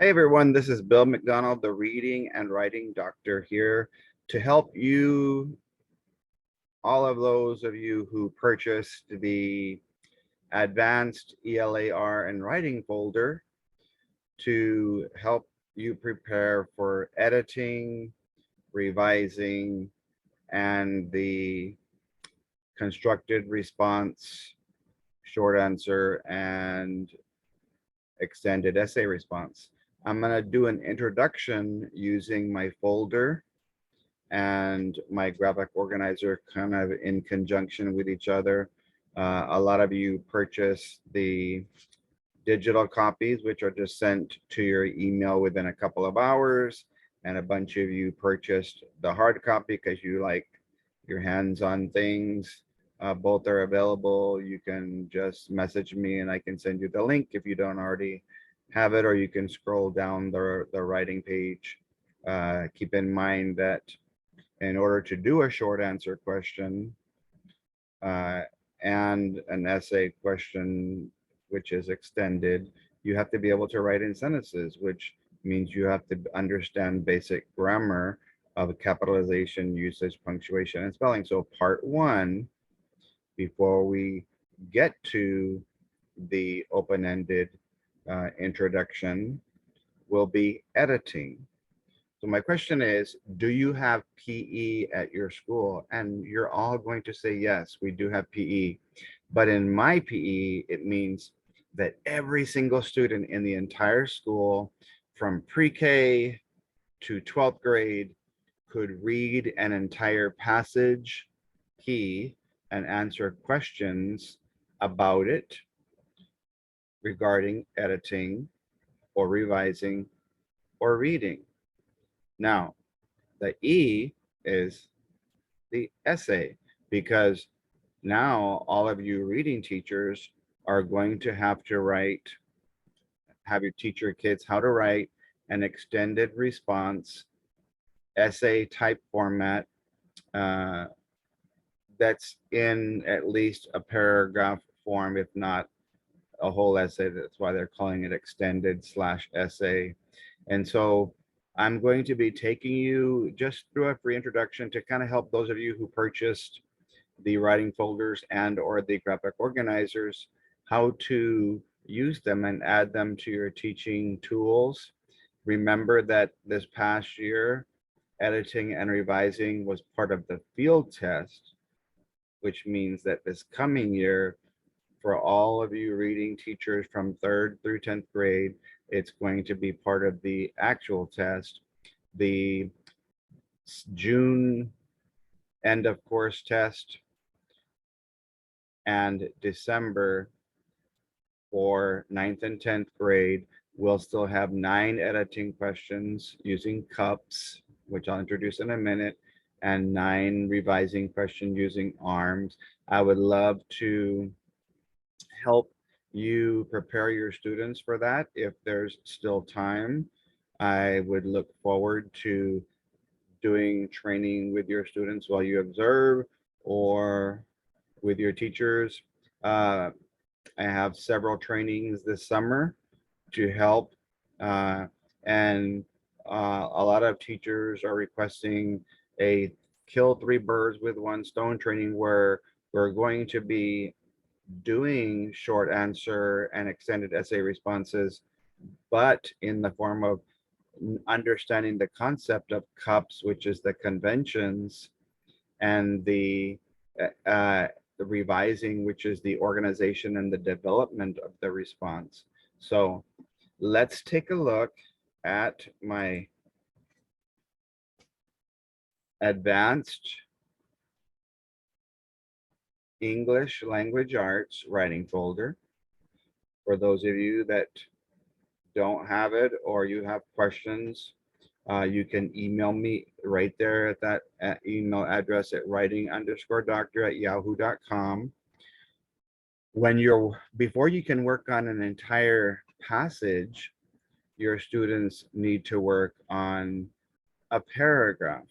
Hey everyone, this is Bill McDonald, the reading and writing doctor here to help you, all of those of you who purchased the advanced ELAR and writing folder to help you prepare for editing, revising, and the constructed response, short answer, and extended essay response. I'm going to do an introduction using my folder and my graphic organizer kind of in conjunction with each other. A lot of you purchase the digital copies, which are just sent to your email within a couple of hours. And a bunch of you purchased the hard copy because you like your hands on things. Both are available. You can just message me and I can send you the link if you don't already have it, or you can scroll down the writing page. Keep in mind that in order to do a short answer question uh, and an essay question, which is extended, you have to be able to write in sentences, which means you have to understand basic grammar of capitalization, usage, punctuation, and spelling. So part one, before we get to the open-ended introduction, will be editing. So my question is, do you have PE at your school? And you're all going to say, yes, we do have PE. But in my PE, it means that every single student in the entire school, from pre-K to 12th grade, could read an entire passage, P, and answer questions about it regarding editing or revising or reading. Now, the E is the essay, because now all of you reading teachers are going to have to have you teach your kids how to write an extended response essay type format uh, that's in at least a paragraph form, if not a whole essay. That's why they're calling it extended / essay. And so I'm going to be taking you just through a free introduction to kind of help those of you who purchased the writing folders and or the graphic organizers, how to use them and add them to your teaching tools. Remember that this past year, editing and revising was part of the field test, which means that this coming year, for all of you reading teachers from 3rd through 10th grade, it's going to be part of the actual test. The June end of course test and December for 9th and 10th grade, we'll still have 9 editing questions using cups, which I'll introduce in a minute, and 9 revising questions using arms. I would love to help you prepare your students for that if there's still time. I would look forward to doing training with your students while you observe or with your teachers. Uh, I have several trainings this summer to help, uh, and a lot of teachers are requesting a kill 3 birds with 1 stone training, where we're going to be doing short answer and extended essay responses, but in the form of understanding the concept of cups, which is the conventions, and the revising, which is the organization and the development of the response. So let's take a look at my advanced English language arts writing folder. For those of you that don't have it or you have questions, you can email me right there at that email address at writing_doctor@yahoo.com. Before you can work on an entire passage, your students need to work on a paragraph.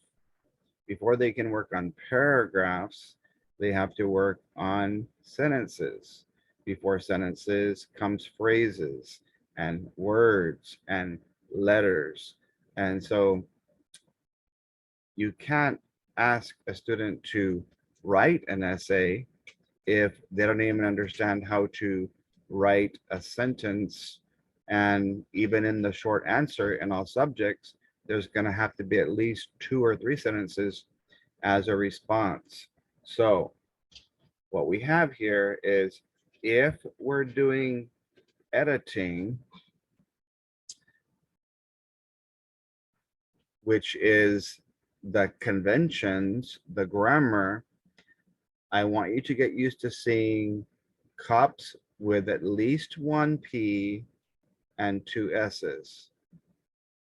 Before they can work on paragraphs, they have to work on sentences. Before sentences comes phrases and words and letters. And so you can't ask a student to write an essay if they don't even understand how to write a sentence. And even in the short answer in all subjects, there's going to have to be at least 2 or 3 sentences as a response. So what we have here is, if we're doing editing, which is the conventions, the grammar, I want you to get used to seeing cups with at least 1 P and 2 S's.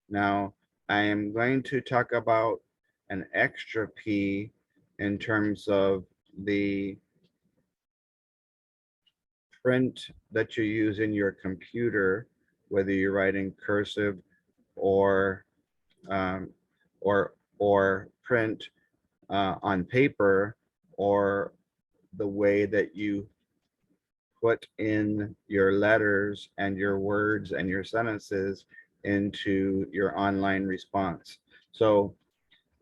Now, I am going to talk about an extra P in terms of the print that you use in your computer, whether you're writing cursive or um, or print on paper, or the way that you put in your letters and your words and your sentences into your online response. So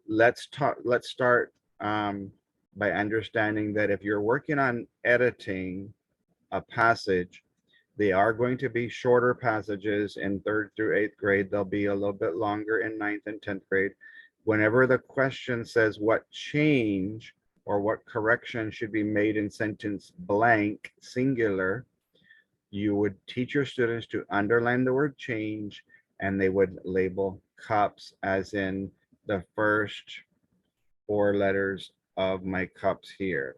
let's start by understanding that if you're working on editing a passage, they are going to be shorter passages in 3rd through 8th grade. They'll be a little bit longer in 9th and 10th grade. Whenever the question says what change or what correction should be made in sentence blank, singular, you would teach your students to underline the word change, and they would label cups as in the first 4 letters of my cups here.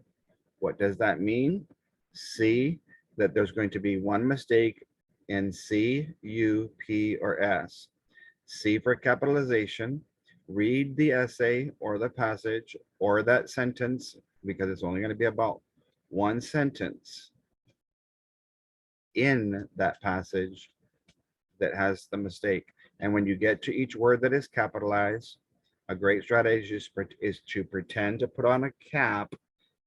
What does that mean? See that there's going to be one mistake in C, U, P, or S. C for capitalization. Read the essay or the passage or that sentence, because it's only going to be about one sentence in that passage that has the mistake. And when you get to each word that is capitalized, a great strategy is to pretend to put on a cap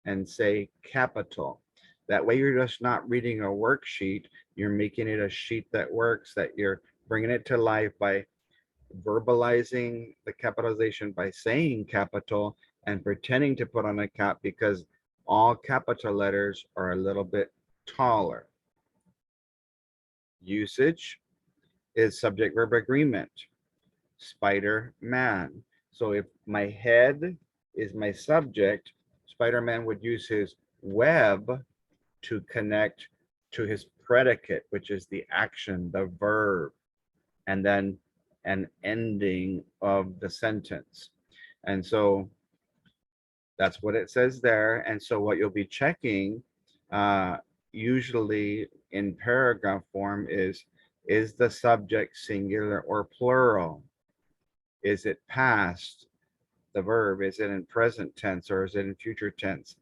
and say capital. That way you're just not reading a worksheet, you're making it a sheet that works, that you're bringing it to life by verbalizing the capitalization by saying capital and pretending to put on a cap, because all capital letters are a little bit taller. Usage is subject verb agreement. Spider-Man. So if my head is my subject, Spider-Man would use his web to connect to his predicate, which is the action, the verb, and then an ending of the sentence. And so that's what it says there. And so what you'll be checking usually in paragraph form is the subject singular or plural? Is it past, the verb? Is it in present tense, or is it in future tense?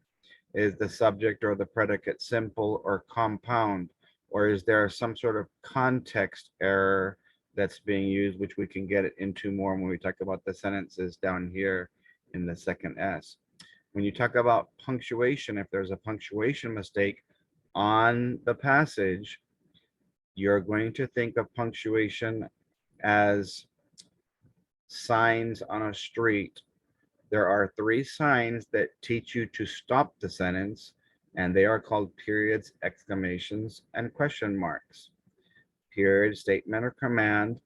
Is the subject or the predicate simple or compound? Or is there some sort of context error that's being used, which we can get into more when we talk about the sentences down here in the second S. When you talk about punctuation, if there's a punctuation mistake on the passage, you're going to think of punctuation as signs on a street. There are 3 signs that teach you to stop the sentence, and they are called periods, exclamations, and question marks. Period, statement or command.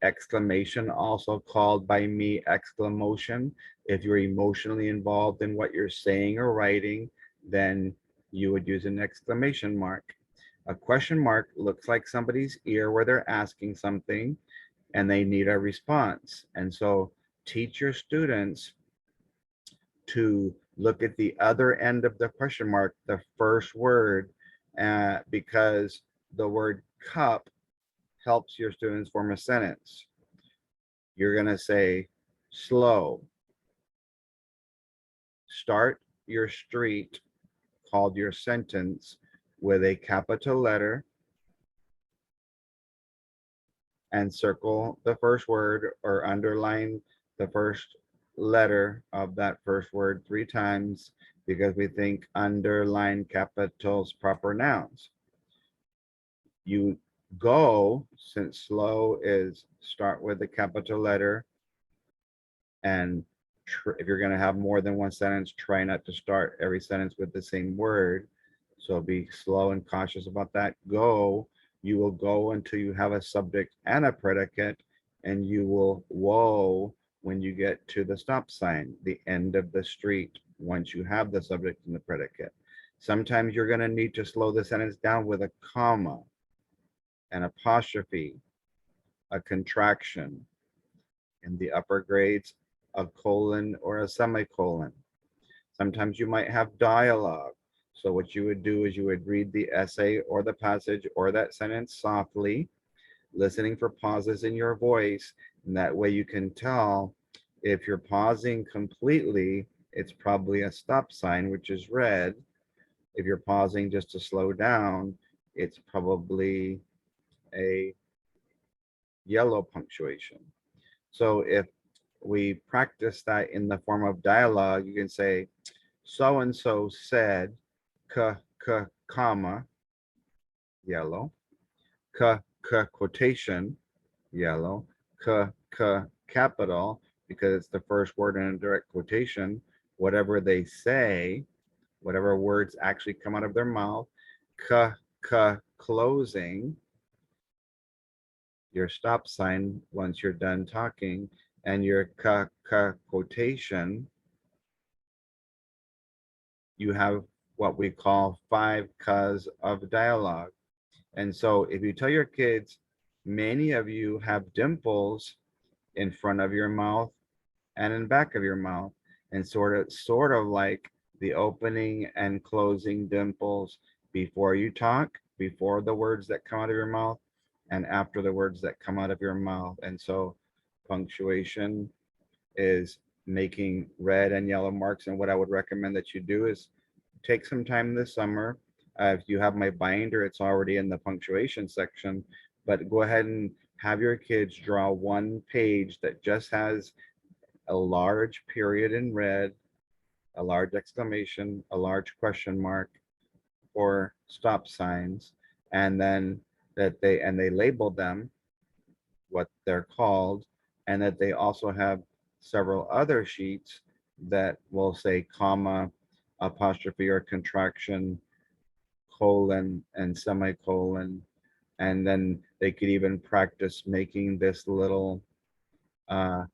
Exclamation, also called by me exclamation. If you're emotionally involved in what you're saying or writing, then you would use an exclamation mark. A question mark looks like somebody's ear where they're asking something and they need a response. And so teach your students to look at the other end of the question mark, the first word, because the word cup helps your students form a sentence. You're going to say slow. Start your street called your sentence with a capital letter and circle the first word or underline the first letter of that first word 3 times, because we think underline capitals proper nouns. You Go, since slow is start with the capital letter, and if you're going to have more than one sentence, try not to start every sentence with the same word. So be slow and cautious about that. Go, you will go until you have a subject and a predicate, and you will whoa when you get to the stop sign, the end of the street, once you have the subject and the predicate. Sometimes you're going to need to slow the sentence down with a comma, an apostrophe, a contraction. In the upper grades, a colon or a semicolon. Sometimes you might have dialogue. So what you would do is you would read the essay or the passage or that sentence softly, listening for pauses in your voice. And that way you can tell if you're pausing completely, it's probably a stop sign, which is red. If you're pausing just to slow down, it's probably a yellow punctuation. So if we practice that in the form of dialogue, you can say, so and so said, comma, yellow, quotation, yellow, capital, because it's the first word in a direct quotation. Whatever they say, whatever words actually come out of their mouth, closing, your stop sign once you're done talking, and your quotation, you have what we call 5 c's of dialogue. And so if you tell your kids, many of you have dimples in front of your mouth and in back of your mouth, and sort of like the opening and closing dimples before you talk, before the words that come out of your mouth, and after the words that come out of your mouth. And so punctuation is making red and yellow marks. And what I would recommend that you do is take some time this summer. If you have my binder, it's already in the punctuation section, but go ahead and have your kids draw one page that just has a large period in red, a large exclamation, a large question mark, or stop signs, and then they label them what they're called, and that they also have several other sheets that will say comma, apostrophe or contraction, colon and semicolon. And then they could even practice making this little 5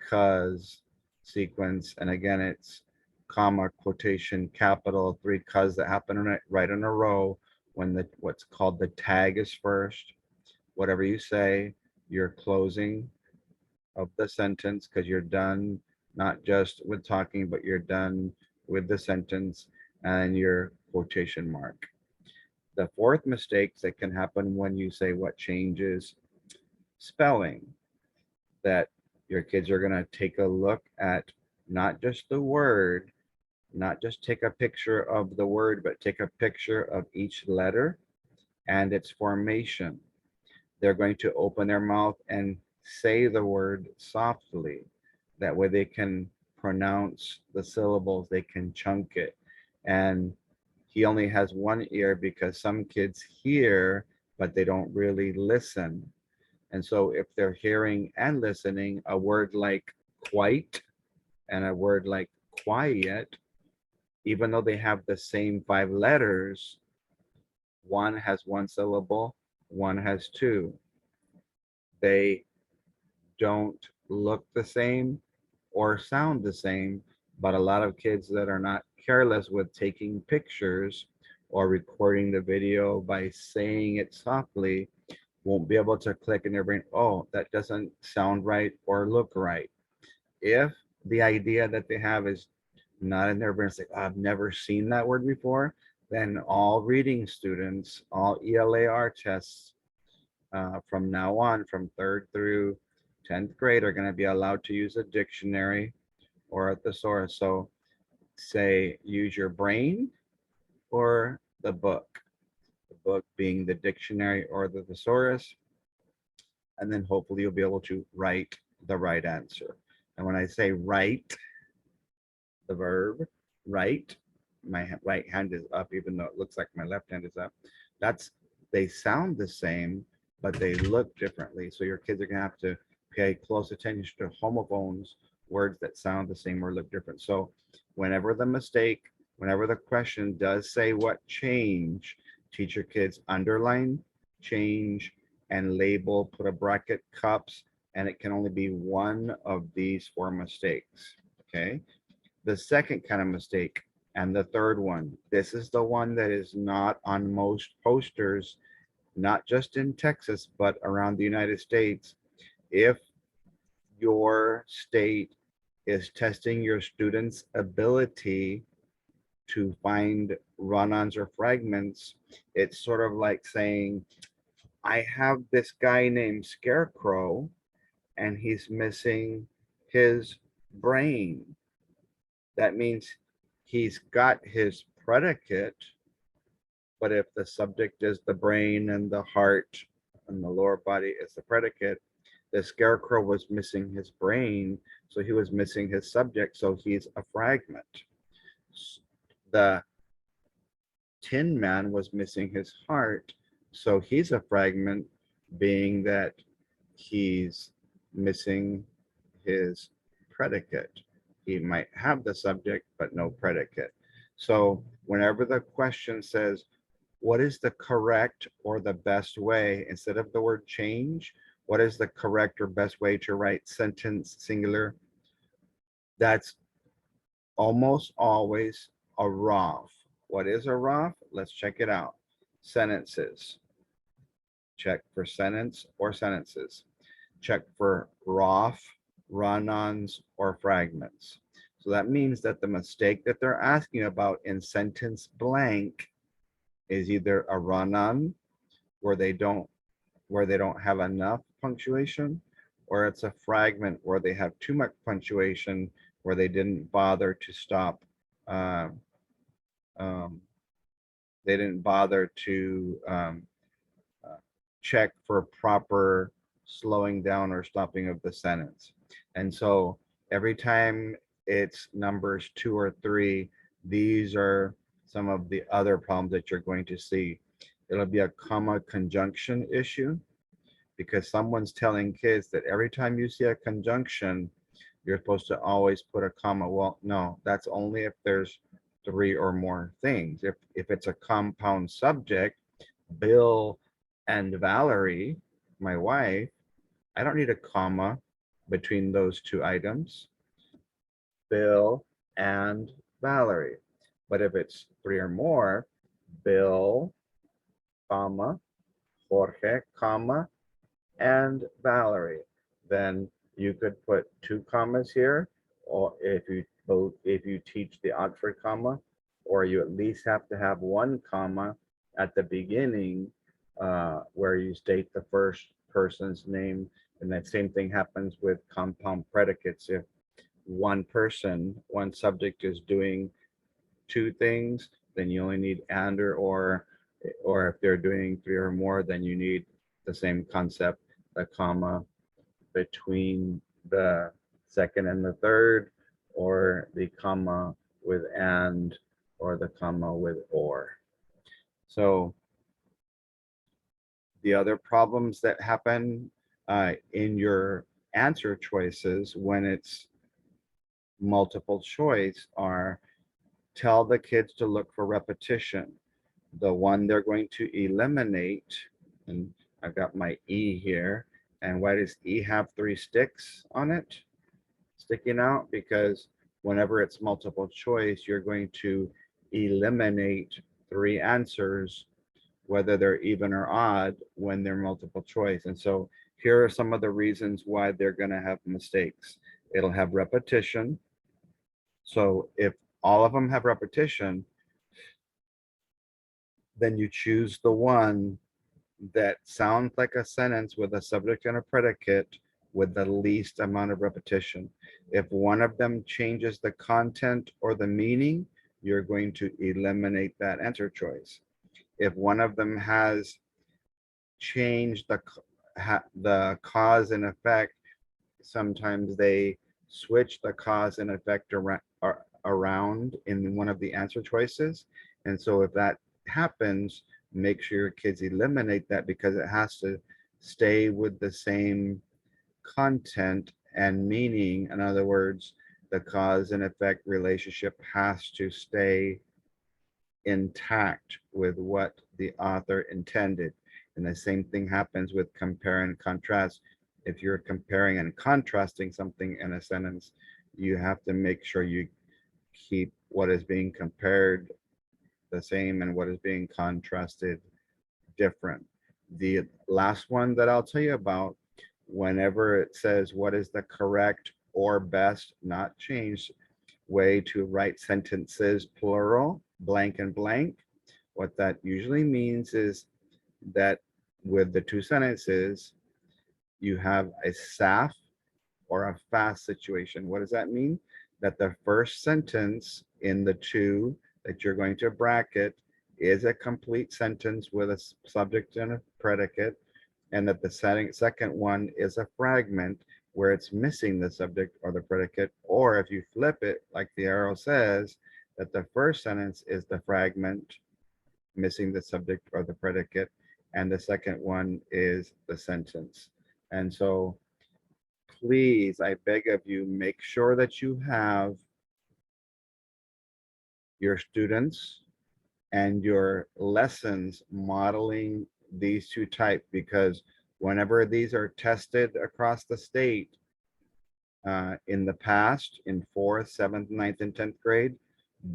c's sequence. And again, it's comma, quotation, capital, 3 c's that happen right in a row when what's called the tag is first. Whatever you say, you're closing of the sentence because you're done, not just with talking, but you're done with the sentence, and your quotation mark. The fourth mistake that can happen when you say what changes spelling, that your kids are going to take a look at not just the word, not just take a picture of the word, but take a picture of each letter and its formation. They're going to open their mouth and say the word softly. That way they can pronounce the syllables, they can chunk it. And he only has one ear because some kids hear, but they don't really listen. And so if they're hearing and listening, a word like quite and a word like quiet, even though they have the same 5 letters, one has 1 syllable, one has 2. They don't look the same or sound the same, but a lot of kids that are not careless with taking pictures or recording the video by saying it softly won't be able to click in their brain, oh, that doesn't sound right or look right. If the idea that they have is not in their brain, it's like, I've never seen that word before, then all reading students, all ELAR tests from now on, from 3rd through 10th grade, are going to be allowed to use a dictionary or a thesaurus. So say, use your brain or the book being the dictionary or the thesaurus, and then hopefully you'll be able to write the right answer. And when I say write, the verb write, my right hand is up, even though it looks like my left hand is up. That's they sound the same, but they look differently. So your kids are going to have to pay close attention to homophones, words that sound the same or look different. So whenever whenever the question does say what change, teach your kids underline, change, and label, put a bracket, cups, and it can only be one of these four mistakes. Okay. The second kind of mistake, and the third one, this is the one that is not on most posters, not just in Texas, but around the United States. If your state is testing your students' ability to find run-ons or fragments, it's sort of like saying, I have this guy named Scarecrow, and he's missing his brain. That means he's got his predicate, but if the subject is the brain and the heart and the lower body is the predicate, the scarecrow was missing his brain, so he was missing his subject, so he's a fragment. The Tin Man was missing his heart, so he's a fragment, being that he's missing his predicate. He might have the subject, but no predicate. So whenever the question says, what is the correct or the best way, instead of the word change, what is the correct or best way to write sentence singular? That's almost always a ROF. What is a ROF? Let's check it out. Sentences. Check for sentence or sentences. Check for ROF, run-ons, or fragments. So that means that the mistake that they're asking about in sentence blank is either a run-on where they don't have enough punctuation, or it's a fragment where they have too much punctuation, where they didn't bother to stop. They didn't bother to check for proper slowing down or stopping of the sentence. And so every time it's numbers 2 or 3, these are some of the other problems that you're going to see. It'll be a comma conjunction issue, because someone's telling kids that every time you see a conjunction, you're supposed to always put a comma. Well, no, that's only if there's 3 or more things. If it's a compound subject, Bill and Valerie, my wife, I don't need a comma between those 2 items. Bill and Valerie. But if it's 3 or more, Bill, comma, Jorge, comma, and Valerie, then you could put 2 commas here, or if you teach the Oxford comma, or you at least have to have 1 comma at the beginning where you state the first person's name. And that same thing happens with compound predicates. If one subject is doing 2 things, then you only need and or if they're doing 3 or more, then you need the same concept, the comma between the second and the third, or the comma with and, or the comma with or. So the other problems that happen in your answer choices when it's multiple choice are, tell the kids to look for repetition. The one they're going to eliminate, and I've got my E here, and why does E have 3 sticks on it, sticking out? Because whenever it's multiple choice, you're going to eliminate 3 answers, whether they're even or odd, when they're multiple choice. And so here are some of the reasons why they're going to have mistakes. It'll have repetition. So if all of them have repetition, then you choose the one that sounds like a sentence with a subject and a predicate with the least amount of repetition. If one of them changes the content or the meaning, you're going to eliminate that answer choice. If one of them has changed the cause and effect, sometimes they switch the cause and effect around in one of the answer choices. And so if that happens, make sure your kids eliminate that because it has to stay with the same content and meaning. In other words, the cause and effect relationship has to stay intact with what the author intended. And the same thing happens with compare and contrast. If you're comparing and contrasting something in a sentence, you have to make sure you keep what is being compared the same and what is being contrasted different. The last one that I'll tell you about, whenever it says what is the correct or best, not changed, way to write sentences, plural, blank and blank, what that usually means is that with the two sentences, you have a SAF or a fast situation. What does that mean? That the first sentence in the two that you're going to bracket is a complete sentence with a subject and a predicate, and that the second one is a fragment where it's missing the subject or the predicate, or if you flip it, like the arrow says, that the first sentence is the fragment missing the subject or the predicate, and the second one is the sentence. And so please, I beg of you, make sure that you have your students and your lessons modeling these two types, because whenever these are tested across the state in the past, in 4th, 7th, 9th, and 10th grade,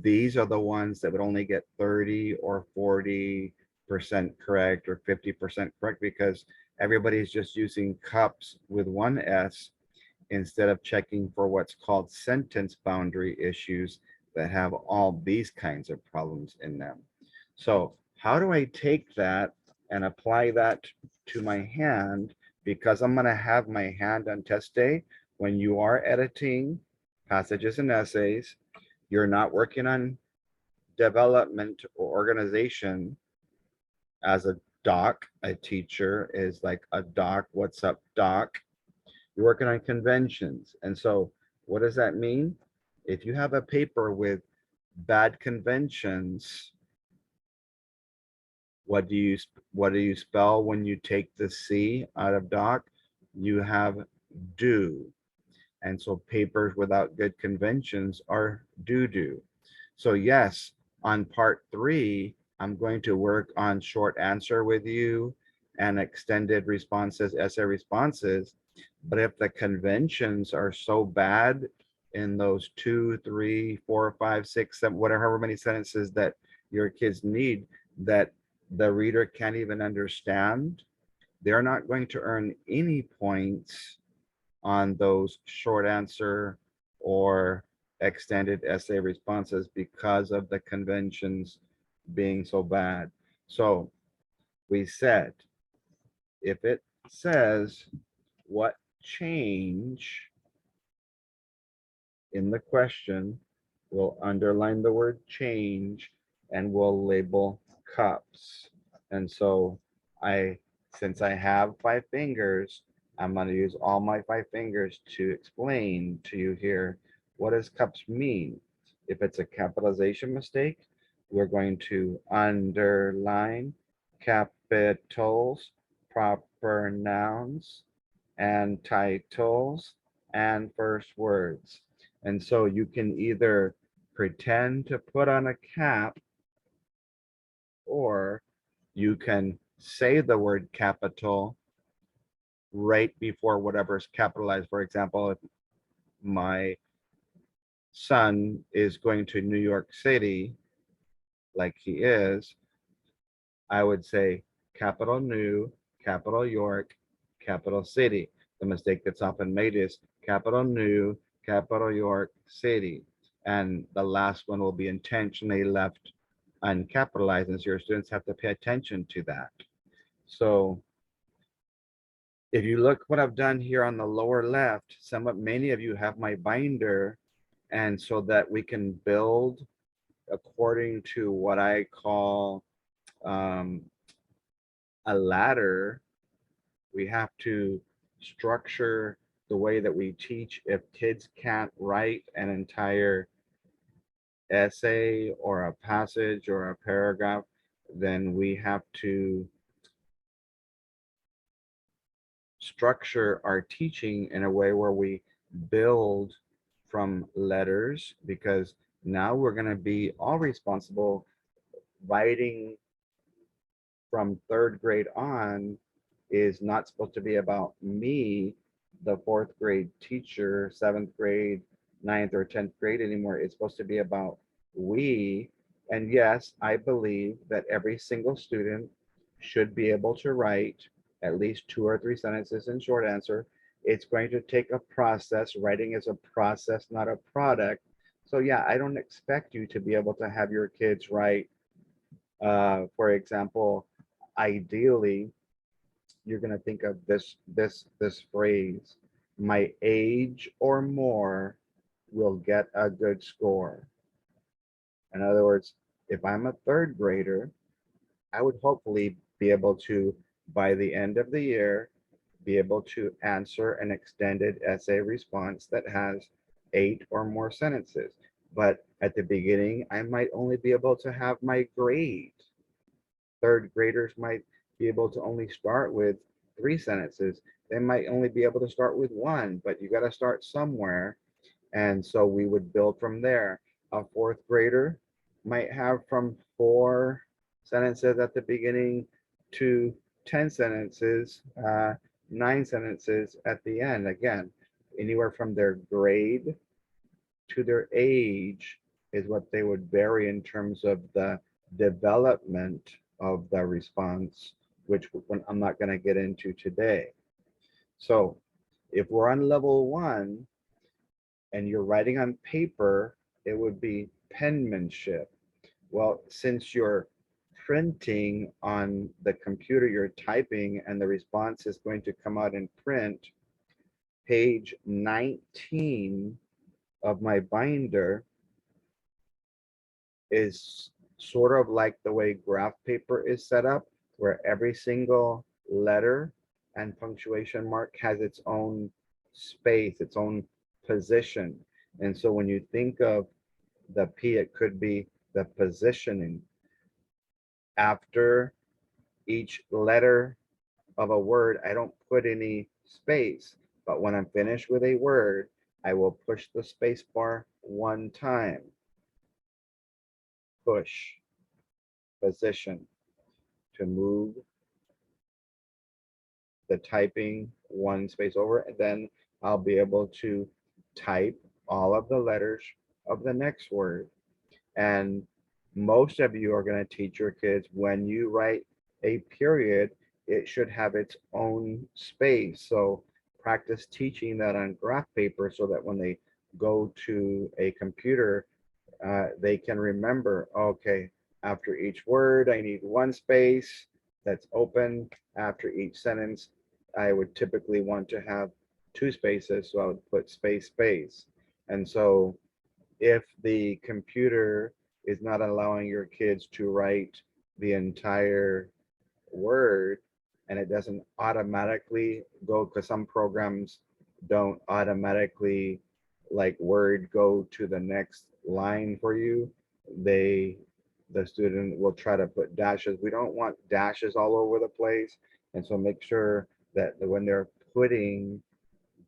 these are the ones that would only get 30 or 40% correct or 50% correct, because everybody's just using cups with one S instead of checking for what's called sentence boundary issues that have all these kinds of problems in them. So how do I take that and apply that to my hand? Because I'm going to have my hand on test day. When you are editing passages and essays, you're not working on development or organization as a doc. A teacher is like a doc. What's up, doc? You're working on conventions. And so what does that mean? If you have a paper with bad conventions, what do you spell when you take the C out of doc? You have do. And so papers without good conventions are do. So yes, on part 3, I'm going to work on short answer with you and extended responses, essay responses. But if the conventions are so bad in those 2, 3, 4, 5, 6, 7, whatever, however many sentences that your kids need, that the reader can't even understand, they're not going to earn any points on those short answer or extended essay responses because of the conventions being so bad. So we said, if it says what change in the question, we'll underline the word change and we'll label cups. And so since I have 5 fingers, I'm going to use all my 5 fingers to explain to you here, what does cups mean? If it's a capitalization mistake, we're going to underline capitals, proper nouns, and titles, and first words. And so you can either pretend to put on a cap, or you can say the word capital right before whatever's capitalized. For example, if my son is going to New York City, like he is, I would say capital New, capital York, capital City. The mistake that's often made is capital New, capital York City. And the last one will be intentionally left uncapitalized, and so your students have to pay attention to that. So if you look what I've done here on the lower left, many of you have my binder, and so that we can build according to what I call a ladder, we have to structure the way that we teach. If kids can't write an entire essay or a passage or a paragraph, then we have to structure our teaching in a way where we build from letters, because now we're going to be all responsible. Writing from third grade on is not supposed to be about me, the fourth grade teacher, seventh grade, ninth or 10th grade anymore. It's supposed to be about we. And yes, I believe that every single student should be able to write at least 2 or 3 sentences in short answer. It's going to take a process. Writing is a process, not a product. So yeah, I don't expect you to be able to have your kids write, for example, ideally, you're going to think of this phrase: my age or more will get a good score. In other words, if I'm a third grader, I would hopefully be able to, by the end of the year, be able to answer an extended essay response that has 8 or more sentences. But at the beginning, I might only be able to have my grade. Third graders might be able to only start with 3 sentences. They might only be able to start with one, but you got to start somewhere. And so we would build from there. A fourth grader might have from 4 sentences at the beginning to 10 sentences, 9 sentences at the end. Again, anywhere from their grade to their age is what they would vary in terms of the development of the response, which I'm not going to get into today. So if we're on level 1 and you're writing on paper, it would be penmanship. Well, since you're printing on the computer, you're typing and the response is going to come out in print, page 19 of my binder is sort of like the way graph paper is set up, where every single letter and punctuation mark has its own space, its own position. And so when you think of the P, it could be the positioning. After each letter of a word, I don't put any space, but when I'm finished with a word, I will push the space bar 1 time. Push, position, to move the typing 1 space over, and then I'll be able to type all of the letters of the next word. And most of you are going to teach your kids, when you write a period, it should have its own space. So practice teaching that on graph paper so that when they go to a computer, they can remember, okay, after each word, I need 1 space that's open. After each sentence, I would typically want to have 2 spaces, so I would put space, space. And so if the computer is not allowing your kids to write the entire word and it doesn't automatically go, because some programs don't automatically, like word, go to the next line for you, they, the student will try to put dashes. We don't want dashes all over the place. And so make sure that when they're putting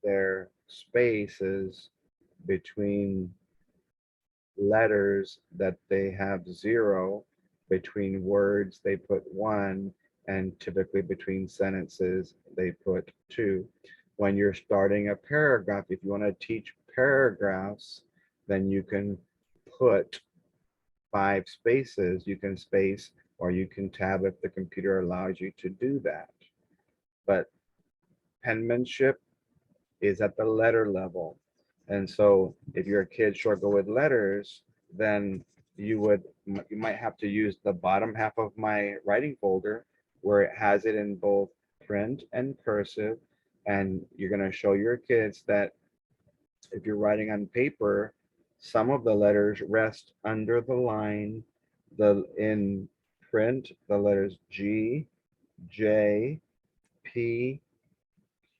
their spaces between letters, that they have 0, between words they put 1, and typically between sentences they put 2. When you're starting a paragraph, if you want to teach paragraphs, then you can put 5 spaces. You can space or you can tab if the computer allows you to do that. But penmanship is at the letter level. And so if your kid struggle with letters, then you might have to use the bottom half of my writing folder, where it has it in both print and cursive. And you're going to show your kids that if you're writing on paper, some of the letters rest under the line. In print, the letters G, J, P,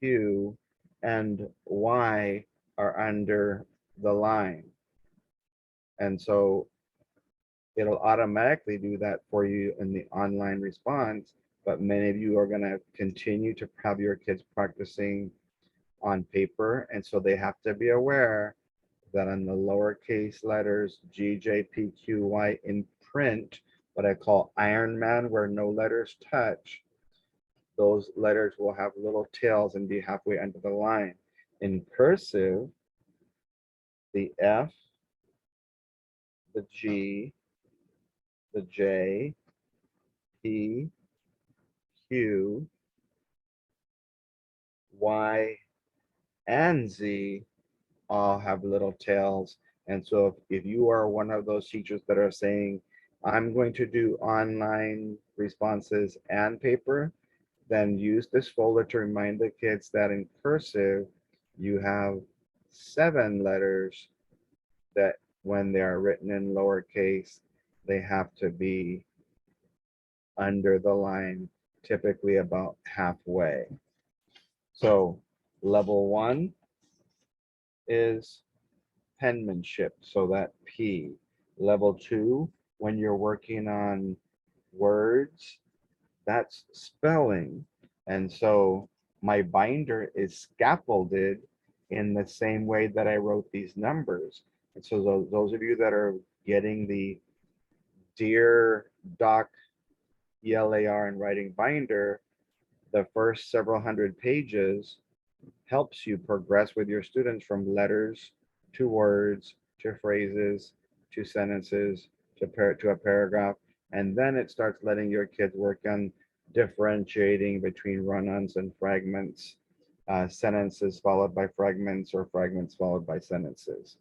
Q, and Y are under the line. And so it'll automatically do that for you in the online response. But many of you are going to continue to have your kids practicing on paper. And so they have to be aware that on the lowercase letters G, J, P, Q, Y in print, what I call Iron Man, where no letters touch, those letters will have little tails and be halfway under the line. In cursive, the F, the G, the J, P, Q, Y, and Z all have little tails. And so if you are one of those teachers that are saying, I'm going to do online responses and paper, then use this folder to remind the kids that in cursive, you have 7 letters that when they are written in lowercase, they have to be under the line, typically about halfway. So level 1 is penmanship, so that P. Level 2, when you're working on words, that's spelling. And so my binder is scaffolded in the same way that I wrote these numbers. And so those of you that are getting the Dear Doc ELAR and writing binder, the first several hundred pages helps you progress with your students from letters to words to phrases to sentences to a paragraph. And then it starts letting your kids work on differentiating between run-ons and fragments, sentences followed by fragments or fragments followed by sentences.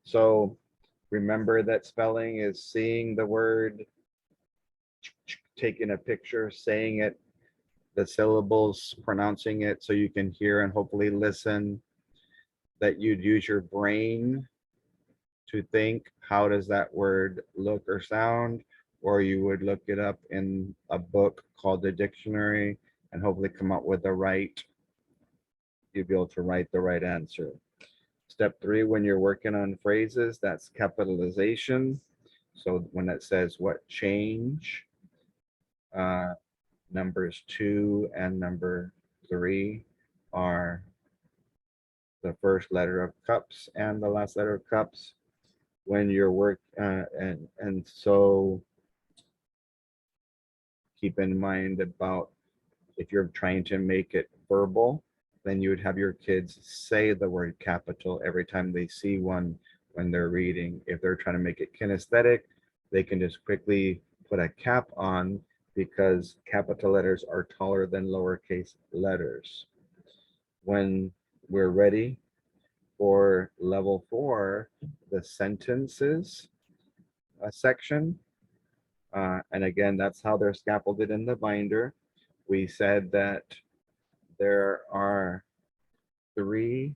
So remember that spelling is seeing the word, taking a picture, saying it, the syllables, pronouncing it so you can hear and hopefully listen, that you'd use your brain to think, how does that word look or sound? Or you would look it up in a book called the dictionary and hopefully come up with the right, you'll be able to write the right answer. Step 3, when you're working on phrases, that's capitalization. So when it says what change, numbers 2 and number 3 are the first letter of cups and the last letter of cups. When your work and so keep in mind about if you're trying to make it verbal, then you would have your kids say the word capital every time they see one when they're reading. If they're trying to make it kinesthetic, they can just quickly put a cap on because capital letters are taller than lowercase letters. When we're ready for level 4, the sentences section. And again, that's how they're scaffolded in the binder. We said that there are 3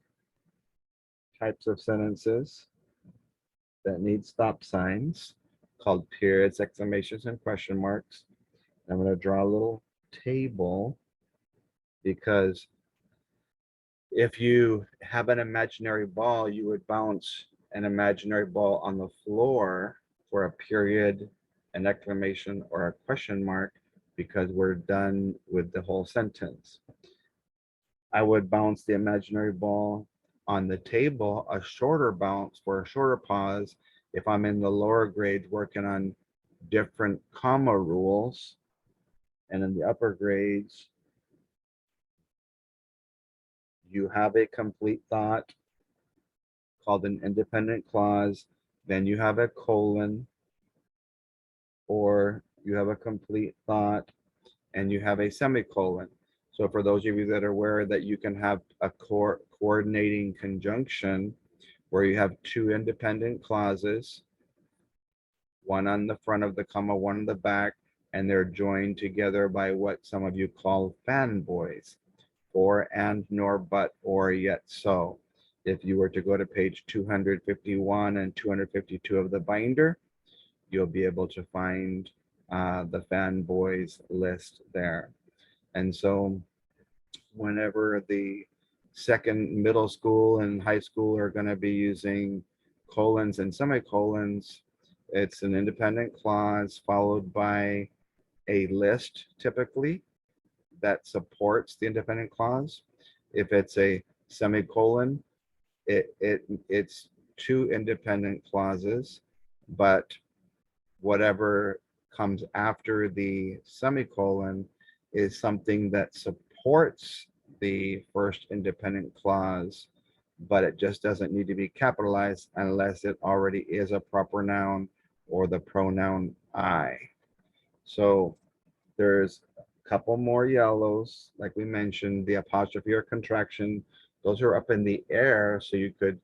types of sentences that need stop signs called periods, exclamations, and question marks. I'm going to draw a little table because if you have an imaginary ball, you would bounce an imaginary ball on the floor for a period, an exclamation, or a question mark because we're done with the whole sentence. I would bounce the imaginary ball on the table, a shorter bounce for a shorter pause if I'm in the lower grades working on different comma rules. And in the upper grades, you have a complete thought called an independent clause, then you have a colon, or you have a complete thought and you have a semicolon. So for those of you that are aware that you can have a coordinating conjunction where you have 2 independent clauses, one on the front of the comma, one on the back, and they're joined together by what some of you call fanboys, or, and, nor, but, or, yet, so. If you were to go to page 251 and 252 of the binder, you'll be able to find the fanboys list there. And so whenever the second middle school and high school are going to be using colons and semicolons, It's an independent clause followed by a list typically that supports the independent clause. If it's a semicolon, it's two independent clauses, but whatever comes after the semicolon is something that supports the first independent clause, but it just doesn't need to be capitalized unless it already is a proper noun or the pronoun I. So there's a couple more yellows, like we mentioned, the apostrophe or contraction. Those are up in the air, so you could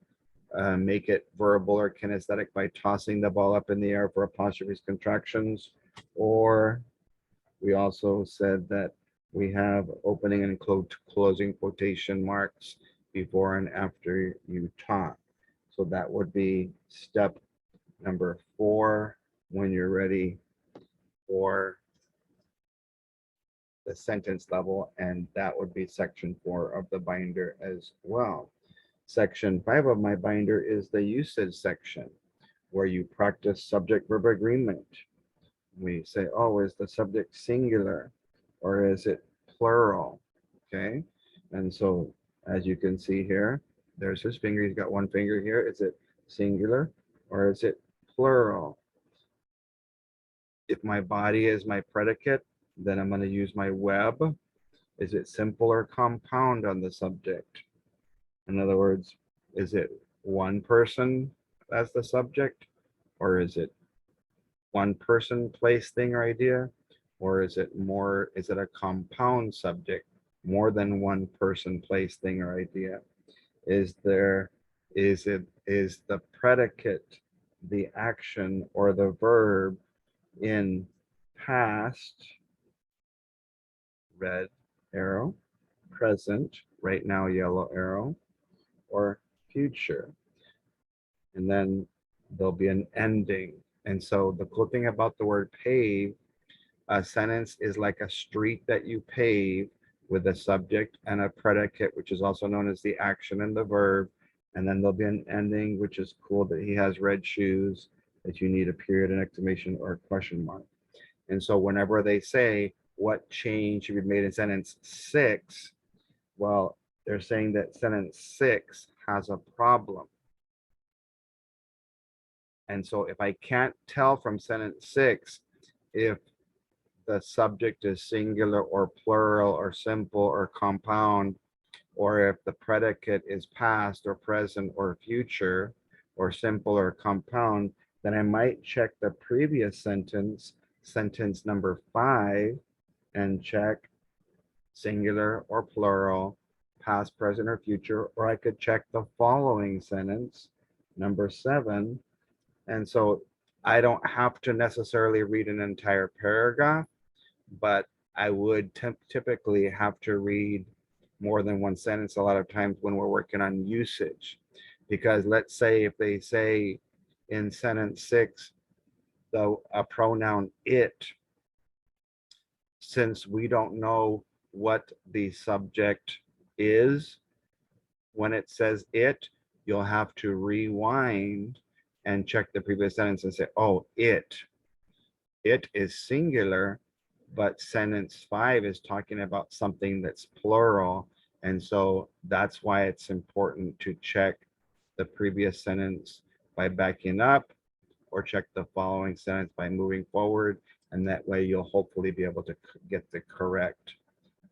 make it verbal or kinesthetic by tossing the ball up in the air for apostrophes, contractions, or we also said that we have opening and closing quotation marks before and after you talk. So that would be step number 4 when you're ready for the sentence level, and that would be section 4 of the binder as well. Section 5 of my binder is the usage section, where you practice subject-verb agreement. We say, oh, is the subject singular or is it plural? Okay, and so as you can see here, there's his finger. He's got one finger here. Is it singular or is it plural? If my body is my predicate, then I'm going to use my web. Is it simple or compound on the subject? In other words, is it one person as the subject, or is it one person, place, thing, or idea? Or is it a compound subject, more than one person, place, thing, or idea? Is the predicate, the action, or the verb in past, red arrow, present, right now, yellow arrow, or future? And then there'll be an ending. And so the cool thing about the word pave, a sentence is like a street that you pave with a subject and a predicate, which is also known as the action and the verb. And then there'll be an ending, which is cool, that he has red shoes, that you need a period, an exclamation, or a question mark. And so whenever they say, what change should be made in sentence 6? Well, they're saying that sentence 6 has a problem. And so if I can't tell from sentence 6 if the subject is singular or plural or simple or compound, or if the predicate is past or present or future or simple or compound, then I might check the previous sentence, sentence number 5, and check singular or plural, past, present, or future, or I could check the following sentence, number 7. And so I don't have to necessarily read an entire paragraph, but I would typically have to read more than one sentence a lot of times when we're working on usage. Because let's say if they say in sentence 6, a pronoun it, since we don't know what the subject is when it says it, you'll have to rewind and check the previous sentence and say, oh, it is singular, but sentence 5 is talking about something that's plural. And so that's why it's important to check the previous sentence by backing up, or check the following sentence by moving forward. And that way you'll hopefully be able to get the correct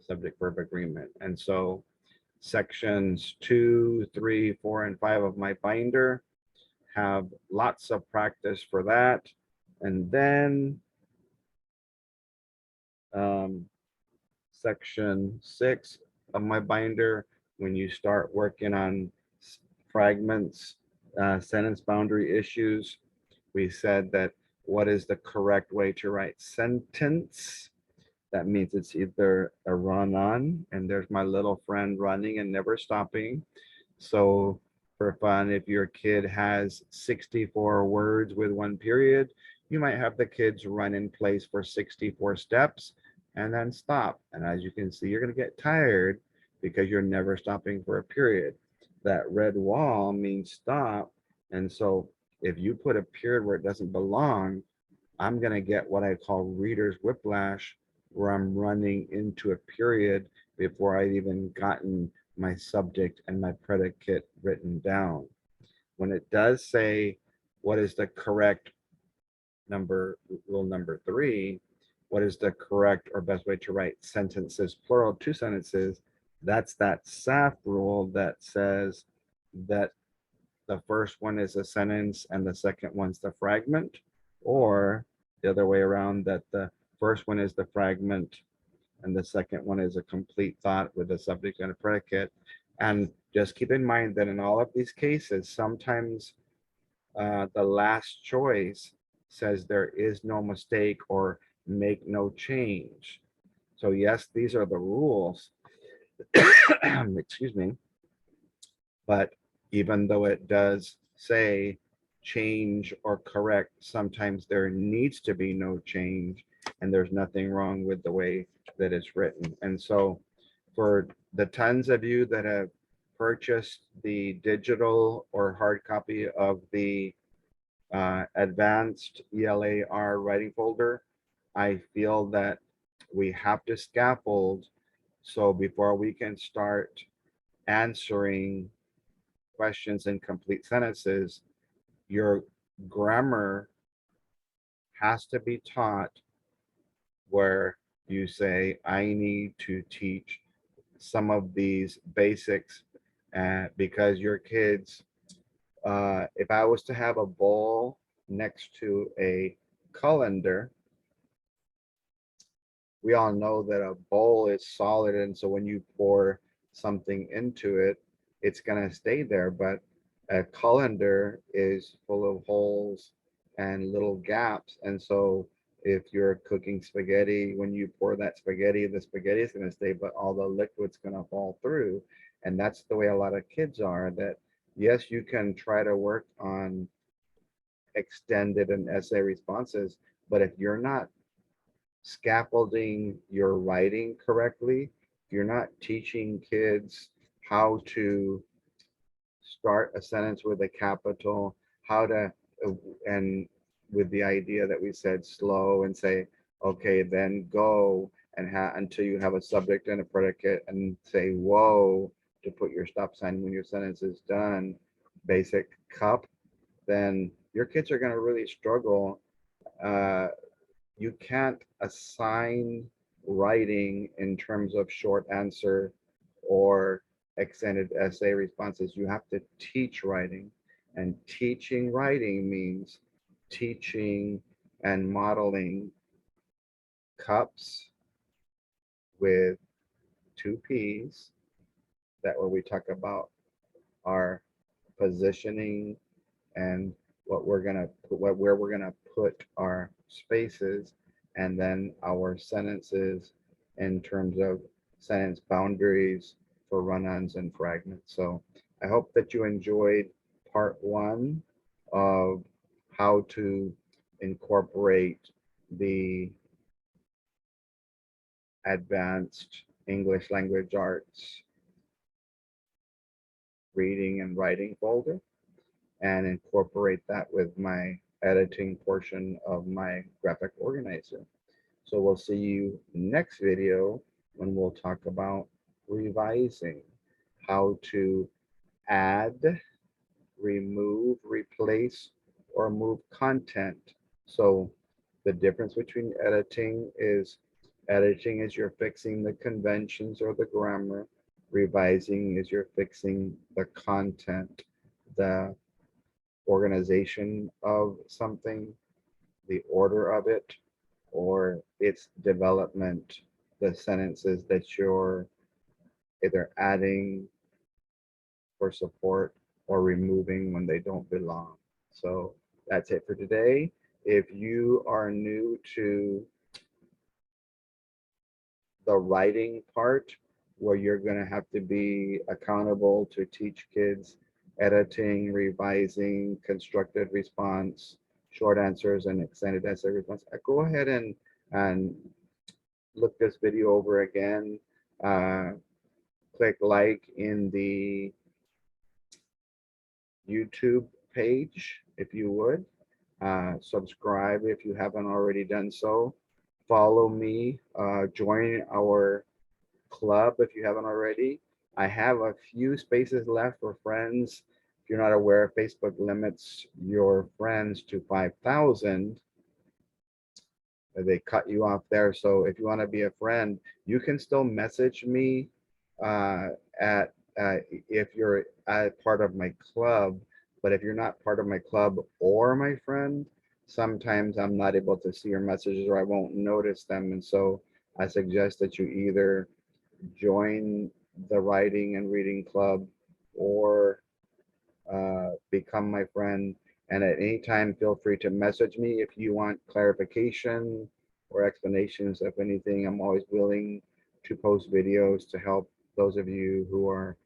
subject verb agreement. And so sections 2, 3, 4, and 5 of my binder have lots of practice for that. And then section 6 of my binder, when you start working on fragments, sentence boundary issues, we said that what is the correct way to write sentence? That means it's either a run-on, and there's my little friend running and never stopping. So for fun, if your kid has 64 words with one period, you might have the kids run in place for 64 steps and then stop. And as you can see, you're going to get tired because you're never stopping for a period. That red wall means stop. And so If you put a period where it doesn't belong, I'm going to get what I call reader's whiplash, where I'm running into a period before I've even gotten my subject and my predicate written down. When it does say what is the correct rule number 3, what is the correct or best way to write sentences, plural, 2 sentences, that's that SAF rule that says that the first one is a sentence and the second one's the fragment, or the other way around, that the first one is the fragment and the second one is a complete thought with a subject and a predicate. And just keep in mind that in all of these cases, sometimes the last choice says there is no mistake or make no change. So yes, these are the rules. Excuse me. But even though it does say change or correct, sometimes there needs to be no change, and there's nothing wrong with the way that it's written. And so for the tons of you that have purchased the digital or hard copy of the advanced ELAR writing folder, I feel that we have to scaffold. So before we can start answering questions in complete sentences, your grammar has to be taught, where you say, I need to teach some of these basics, because your kids, if I was to have a bowl next to a colander, we all know that a bowl is solid, and so when you pour something into it, it's going to stay there. But a colander is full of holes and little gaps, and so if you're cooking spaghetti, when you pour that spaghetti, the spaghetti is going to stay, but all the liquid's going to fall through. And that's the way a lot of kids are. That yes, you can try to work on extended and essay responses, but if you're not scaffolding your writing correctly, if you're not teaching kids how to start a sentence with a capital, how to, and with the idea that we said slow and say, okay, then go, and until you have a subject and a predicate, and say whoa to put your stop sign when your sentence is done, basic cup, then your kids are going to really struggle. You can't assign writing in terms of short answer or extended essay responses. You have to teach writing, and teaching writing means teaching and modeling cups with 2 P's. That when we talk about our positioning and what we're gonna put, where we're gonna put our spaces, and then our sentences in terms of sentence boundaries for run-ons and fragments. So I hope that you enjoyed part 1 of how to incorporate the advanced English language arts reading and writing folder, and incorporate that with my editing portion of my graphic organizer. So we'll see you next video when we'll talk about revising, how to add, remove, replace, or move content. So the difference between editing is you're fixing the conventions or the grammar. Revising is you're fixing the content, the organization of something, the order of it, or its development, the sentences that you're either adding for support or removing when they don't belong. So that's it for today. If you are new to the writing part, where you're going to have to be accountable to teach kids editing, revising, constructed response, short answers, and extended essay response, go ahead and look this video over again. Click like in the YouTube page if you would. Subscribe if you haven't already done so. Follow me. Join our club if you haven't already. I have a few spaces left for friends. If you're not aware, Facebook limits your friends to 5,000. They cut you off there. So if you want to be a friend, you can still message me uh, at if you're part of my club. But if you're not part of my club or my friend, sometimes I'm not able to see your messages or I won't notice them. And so I suggest that you either join the writing and reading club or become my friend. And at any time, feel free to message me if you want clarification or explanations of anything. I'm always willing to post videos to help those of you who are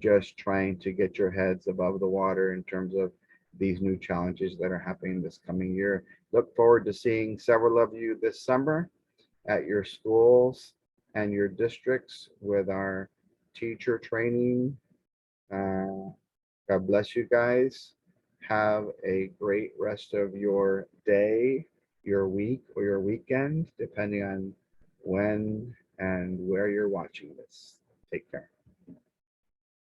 just trying to get your heads above the water in terms of these new challenges that are happening this coming year. Look forward to seeing several of you this summer at your schools and your districts with our teacher training. God bless you guys. Have a great rest of your day, your week, or your weekend, depending on when and where you're watching this. Take care.